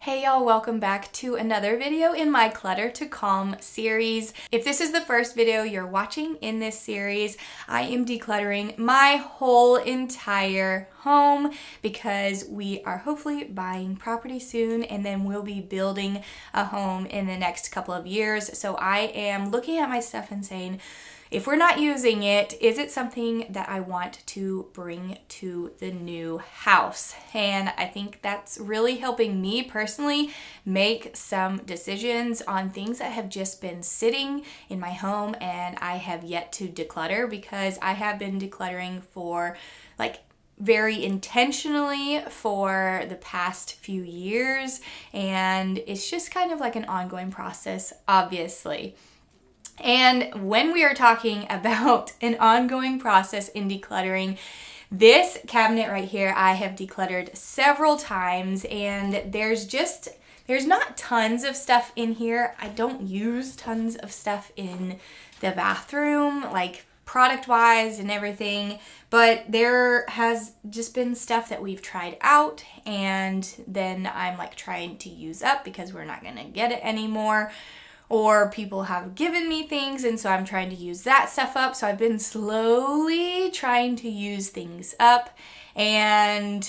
Hey y'all, welcome back to another video in my Clutter to Calm series. If this is the first video you're watching in this series, I am decluttering my whole entire home because we are hopefully buying property soon and then we'll be building a home in the next couple of years. So I am looking at my stuff and saying, if we're not using it, is it something that I want to bring to the new house? And I think that's really helping me personally make some decisions on things that have just been sitting in my home and I have yet to declutter, because I have been decluttering for very intentionally for the past few years, and it's just kind of like an ongoing process, obviously. And when we are talking about an ongoing process in decluttering, this cabinet right here I have decluttered several times, and there's not tons of stuff in here. I don't use tons of stuff in the bathroom, like product-wise and everything, but there has just been stuff that we've tried out and then I'm like trying to use up because we're not gonna get it anymore. Or people have given me things, and so I'm trying to use that stuff up. So I've been slowly trying to use things up, and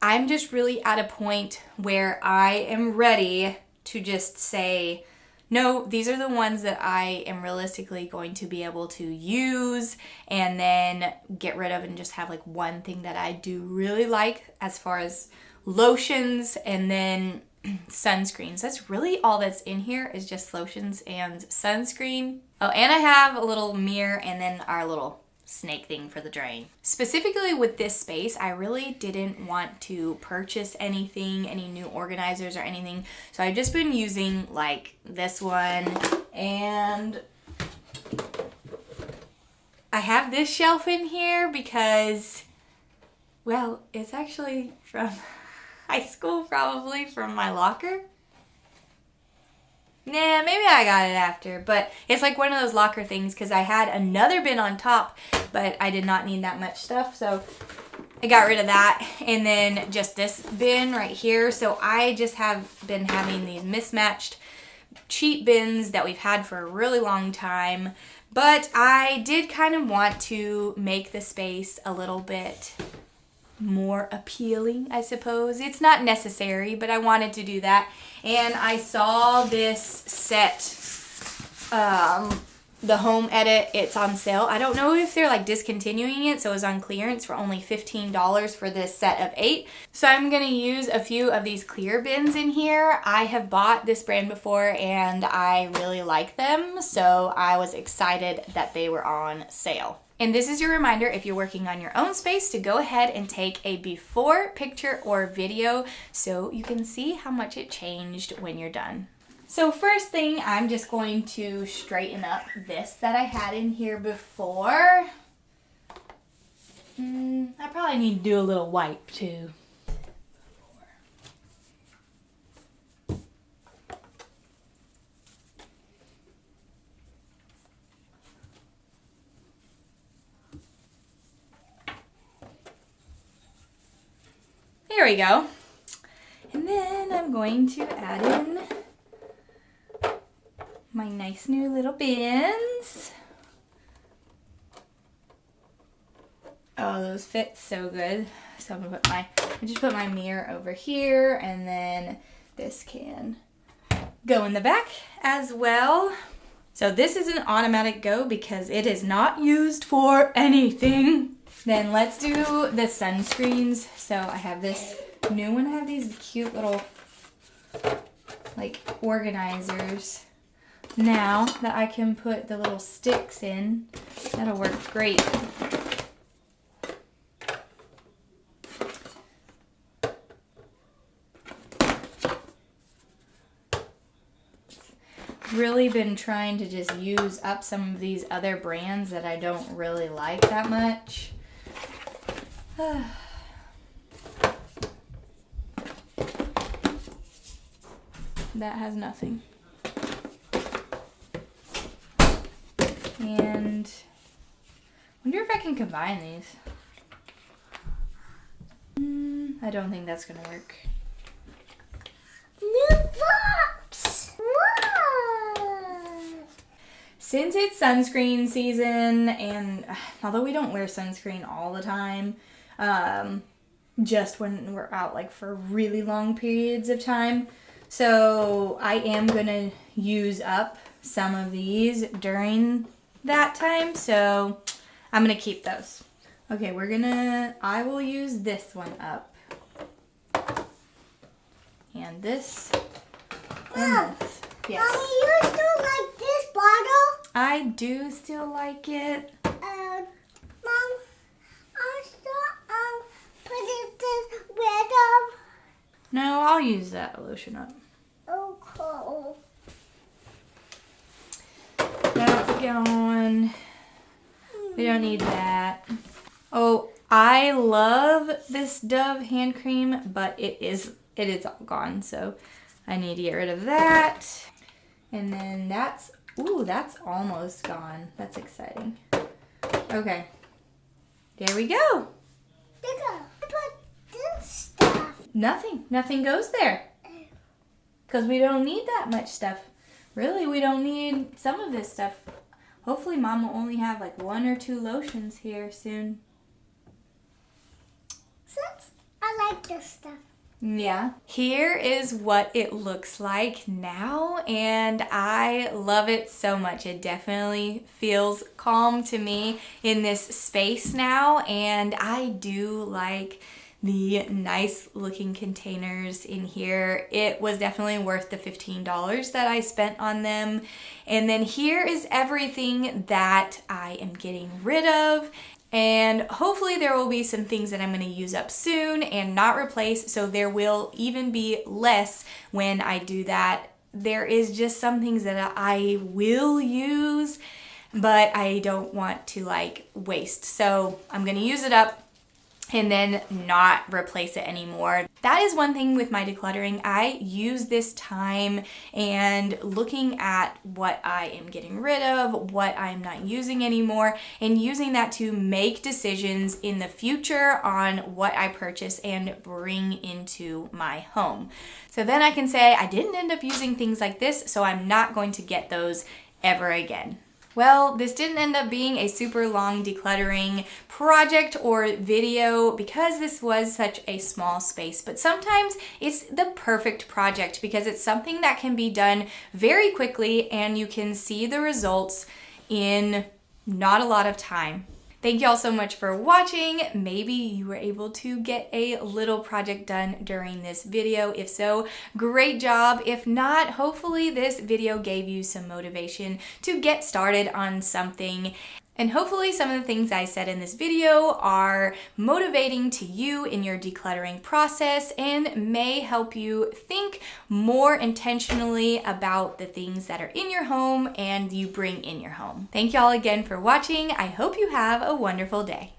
I'm just really at a point where I am ready to just say, no, these are the ones that I am realistically going to be able to use, and then get rid of and just have like one thing that I do really like as far as lotions, and then sunscreens. That's really all that's in here, is just lotions and sunscreen. Oh, and I have a little mirror and then our little snake thing for the drain. Specifically with this space, I really didn't want to purchase anything, any new organizers or anything. So I've just been using like this one, and I have this shelf in here because, well, it's actually from high school, probably from my locker. Nah, maybe I got it after, but it's like one of those locker things because I had another bin on top, but I did not need that much stuff, so I got rid of that. And then just this bin right here. So I just have been having these mismatched cheap bins that we've had for a really long time, but I did kind of want to make the space a little bit more appealing, I suppose. It's not necessary, but I wanted to do that. And I saw this set, the Home Edit, it's on sale. I don't know if they're like discontinuing it, so it was on clearance for only $15 for this set of 8. So I'm gonna use a few of these clear bins in here. I have bought this brand before and I really like them, so I was excited that they were on sale. And this is your reminder, if you're working on your own space, to go ahead and take a before picture or video so you can see how much it changed when you're done. So first thing, I'm just going to straighten up this that I had in here before. I probably need to do a little wipe too. There we go. And then I'm going to add in my nice new little bins. Oh, those fit so good. So I'm gonna I just put my mirror over here, and then this can go in the back as well. So this is an automatic go because it is not used for anything. Then let's do the sunscreens. So I have this new one. I have these cute little like organizers now that I can put the little sticks in. That'll work great. Really been trying to just use up some of these other brands that I don't really like that much. That has nothing. And I wonder if I can combine these. I don't think that's gonna work. since it's sunscreen season, and although we don't wear sunscreen all the time, just when we're out like for really long periods of time, so I am gonna use up some of these during that time, so I'm gonna keep those. Okay, I will use this one up. And this. And this. Yes. Mommy, you still like this bottle? I do still like it. Mom, I still put this red up. No, I'll use that lotion up. Okay. That's gone. We don't need that. Oh, I love this Dove hand cream, but it is all gone, so I need to get rid of that. And then that's almost gone. That's exciting. Okay. There we go. I put this stuff. Nothing goes there. Because we don't need that much stuff. Really, we don't need some of this stuff. Hopefully Mom will only have like 1 or 2 lotions here soon. Since I like this stuff. Yeah. Here is what it looks like now, and I love it so much. It definitely feels calm to me in this space now, and I do like the nice looking containers in here. It was definitely worth the $15 that I spent on them. And then here is everything that I am getting rid of. And hopefully there will be some things that I'm going to use up soon and not replace, so there will even be less when I do that. There is just some things that I will use, but I don't want to like waste. So I'm going to use it up and then not replace it anymore. That is one thing with my decluttering. I use this time and looking at what I am getting rid of, what I'm not using anymore, and using that to make decisions in the future on what I purchase and bring into my home. So then I can say I didn't end up using things like this, so I'm not going to get those ever again. Well, this didn't end up being a super long decluttering project or video because this was such a small space, but sometimes it's the perfect project because it's something that can be done very quickly and you can see the results in not a lot of time. Thank you all so much for watching. Maybe you were able to get a little project done during this video. If so, great job. If not, hopefully this video gave you some motivation to get started on something. And hopefully some of the things I said in this video are motivating to you in your decluttering process and may help you think more intentionally about the things that are in your home and you bring in your home. Thank you all again for watching. I hope you have a wonderful day.